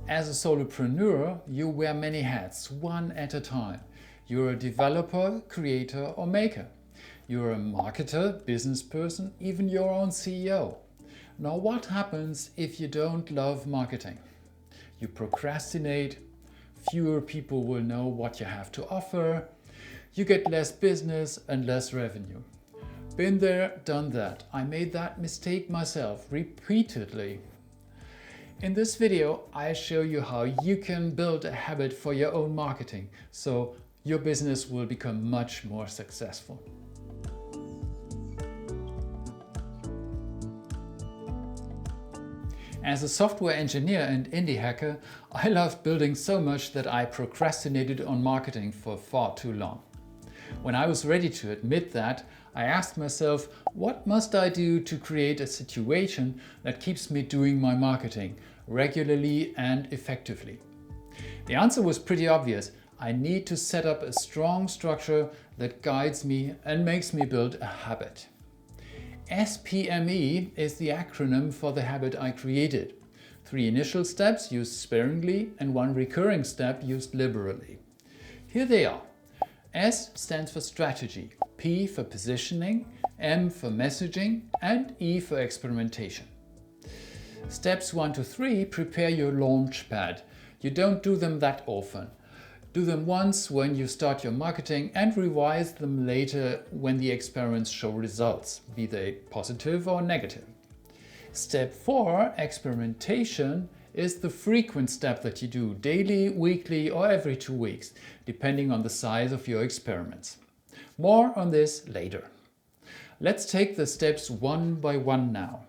As a solopreneur, you wear many hats, one at a time. You're a developer, creator or maker. You're a marketer, business person, even your own CEO. Now what happens if you don't love marketing? You procrastinate, fewer people will know what you have to offer, you get less business and less revenue. Been there, done that. I made that mistake myself repeatedly. In this video, I show you how you can build a habit for your own marketing, so your business will become much more successful. As a software engineer and indie hacker, I loved building so much that I procrastinated on marketing for far too long. When I was ready to admit that, I asked myself, what must I do to create a situation that keeps me doing my marketing regularly and effectively? The answer was pretty obvious. I need to set up a strong structure that guides me and makes me build a habit. SPME is the acronym for the habit I created. 3 initial steps used sparingly and 1 recurring step used liberally. Here they are. S stands for strategy, P for positioning, M for messaging and E for experimentation. Steps 1 to 3 prepare your launch pad. You don't do them that often. Do them once when you start your marketing and revise them later when the experiments show results, be they positive or negative. Step 4, experimentation, is the frequent step that you do daily, weekly or every 2 weeks, depending on the size of your experiments. More on this later. Let's take the steps one by one now.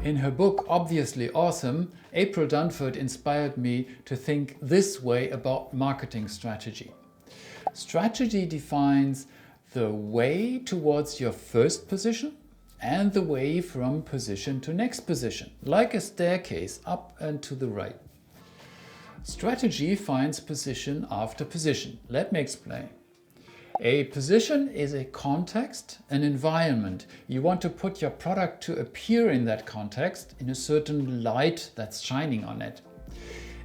In her book Obviously Awesome, April Dunford inspired me to think this way about marketing strategy. Strategy defines the way towards your first position and the way from position to next position, like a staircase up and to the right. Strategy finds position after position. Let me explain. A position is a context, an environment. You want to put your product to appear in that context in a certain light that's shining on it.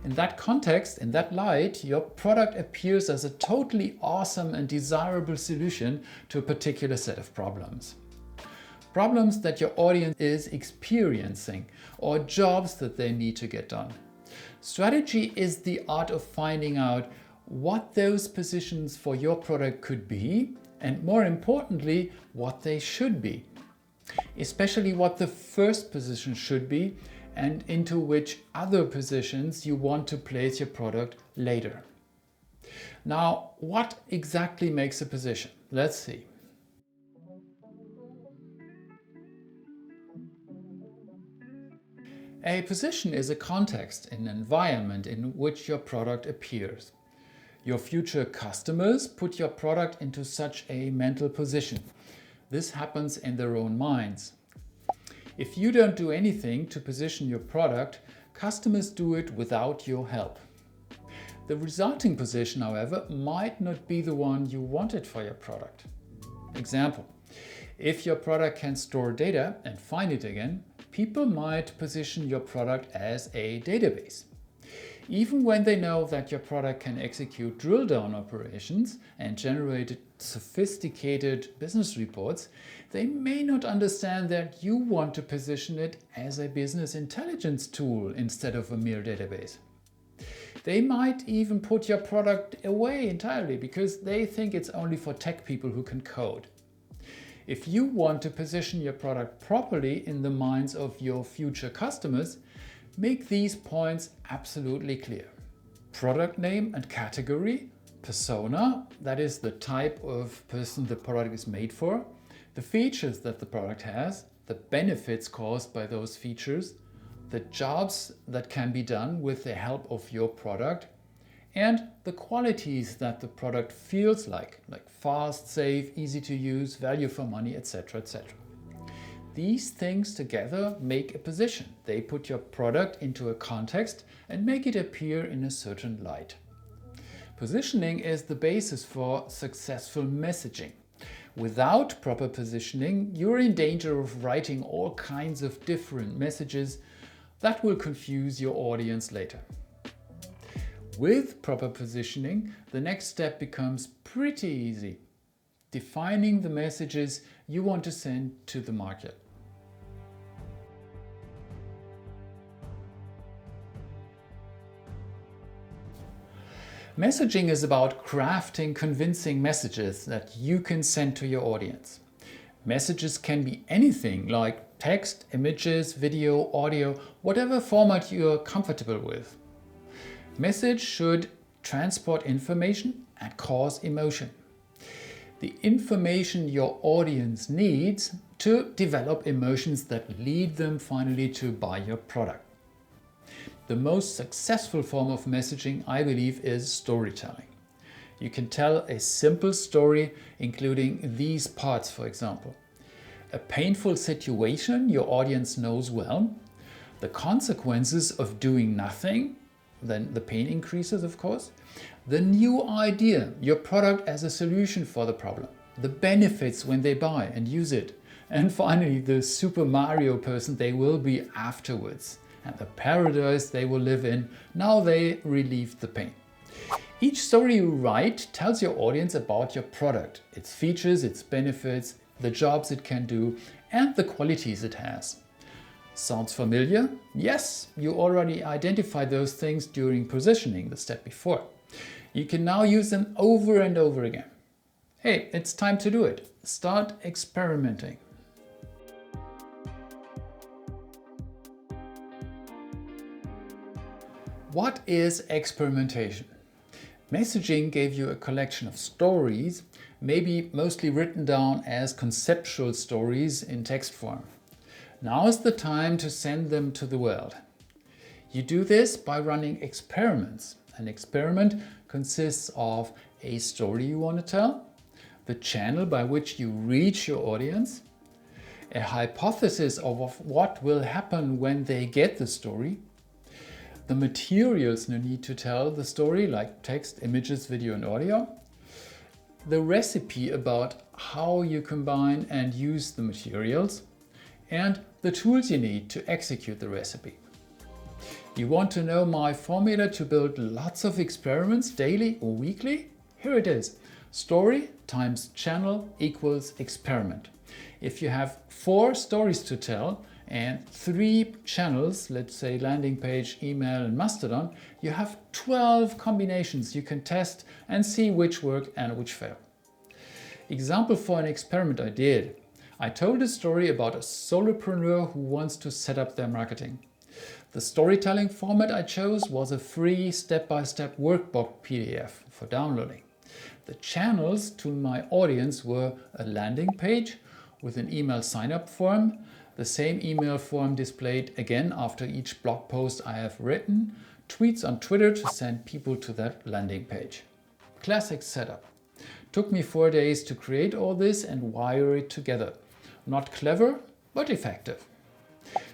In that context, in that light, your product appears as a totally awesome and desirable solution to a particular set of problems. Problems that your audience is experiencing or jobs that they need to get done. Strategy is the art of finding out what those positions for your product could be and, more importantly, what they should be. Especially what the first position should be and into which other positions you want to place your product later. Now, what exactly makes a position? Let's see. A position is a context, an environment in which your product appears. Your future customers put your product into such a mental position. This happens in their own minds. If you don't do anything to position your product, customers do it without your help. The resulting position, however, might not be the one you wanted for your product. Example: if your product can store data and find it again, people might position your product as a database. Even when they know that your product can execute drill-down operations and generate sophisticated business reports, they may not understand that you want to position it as a business intelligence tool instead of a mere database. They might even put your product away entirely because they think it's only for tech people who can code. If you want to position your product properly in the minds of your future customers, make these points absolutely clear. Product name and category, persona, that is the type of person the product is made for, the features that the product has, the benefits caused by those features, the jobs that can be done with the help of your product, and the qualities that the product feels like fast, safe, easy to use, value for money, etc., etc. These things together make a position. They put your product into a context and make it appear in a certain light. Positioning is the basis for successful messaging. Without proper positioning, you're in danger of writing all kinds of different messages that will confuse your audience later. With proper positioning, the next step becomes pretty easy: defining the messages you want to send to the market. Messaging is about crafting convincing messages that you can send to your audience. Messages can be anything, like text, images, video, audio, whatever format you're comfortable with. Message should transport information and cause emotion. The information your audience needs to develop emotions that lead them finally to buy your product. The most successful form of messaging, I believe, is storytelling. You can tell a simple story, including these parts, for example. A painful situation your audience knows well, the consequences of doing nothing, then the pain increases, of course, the new idea, your product as a solution for the problem, the benefits when they buy and use it, and finally the Super Mario person they will be afterwards, and the paradise they will live in now they relieve the pain. Each story you write tells your audience about your product, its features, its benefits, the jobs it can do, and the qualities it has. Sounds familiar? Yes, you already identified those things during positioning, the step before. You can now use them over and over again. Hey, it's time to do it. Start experimenting. What is experimentation? Messaging gave you a collection of stories, maybe mostly written down as conceptual stories in text form. Now is the time to send them to the world. You do this by running experiments. An experiment consists of a story you want to tell, the channel by which you reach your audience, a hypothesis of what will happen when they get the story, the materials you need to tell the story, like text, images, video and audio, the recipe about how you combine and use the materials, and the tools you need to execute the recipe. You want to know my formula to build lots of experiments daily or weekly? Here it is. Story times channel equals experiment. If you have 4 stories to tell and 3 channels, let's say landing page, email and Mastodon, you have 12 combinations you can test and see which work and which fail. Example for an experiment I did. I told a story about a solopreneur who wants to set up their marketing. The storytelling format I chose was a free step-by-step workbook PDF for downloading. The channels to my audience were a landing page with an email sign-up form, the same email form displayed again after each blog post I have written, tweets on Twitter to send people to that landing page. Classic setup. Took me 4 days to create all this and wire it together. Not clever, but effective.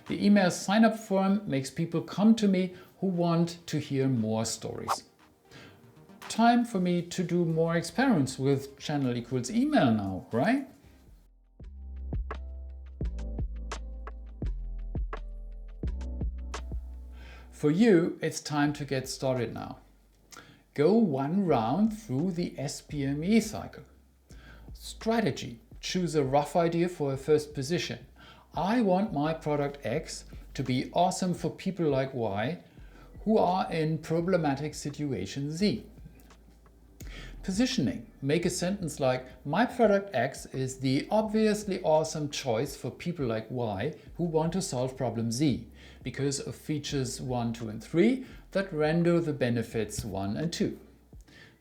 The email sign-up form makes people come to me who want to hear more stories. Time for me to do more experiments with channel equals email now, right? For you, it's time to get started now. Go 1 round through the SPME cycle. Strategy. Choose a rough idea for a first position. I want my product X to be awesome for people like Y who are in problematic situation Z. Positioning. Make a sentence like, my product X is the obviously awesome choice for people like Y who want to solve problem Z because of features 1, 2 and 3 that render the benefits 1 and 2.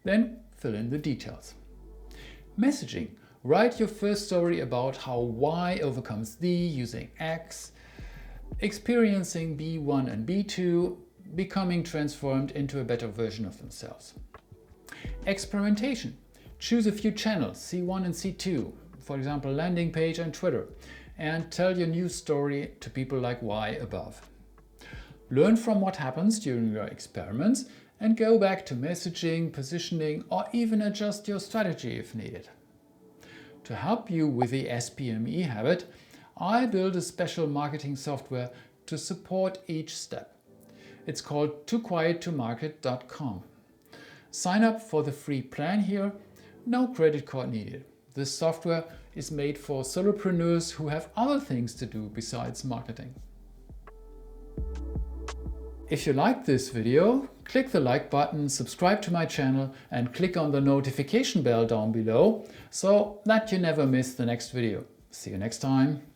Then fill in the details. Messaging. Write your first story about how Y overcomes Z using X, experiencing B1 and B2, becoming transformed into a better version of themselves. Experimentation. Choose a few channels, C1 and C2, for example landing page and Twitter, and tell your new story to people like Y above. Learn from what happens during your experiments and go back to messaging, positioning, or even adjust your strategy if needed. To help you with the SPME habit, I built a special marketing software to support each step. It's called tooquiettomarket.com. Sign up for the free plan here, no credit card needed. This software is made for solopreneurs who have other things to do besides marketing. If you liked this video, click the like button, subscribe to my channel and click on the notification bell down below so that you never miss the next video. See you next time.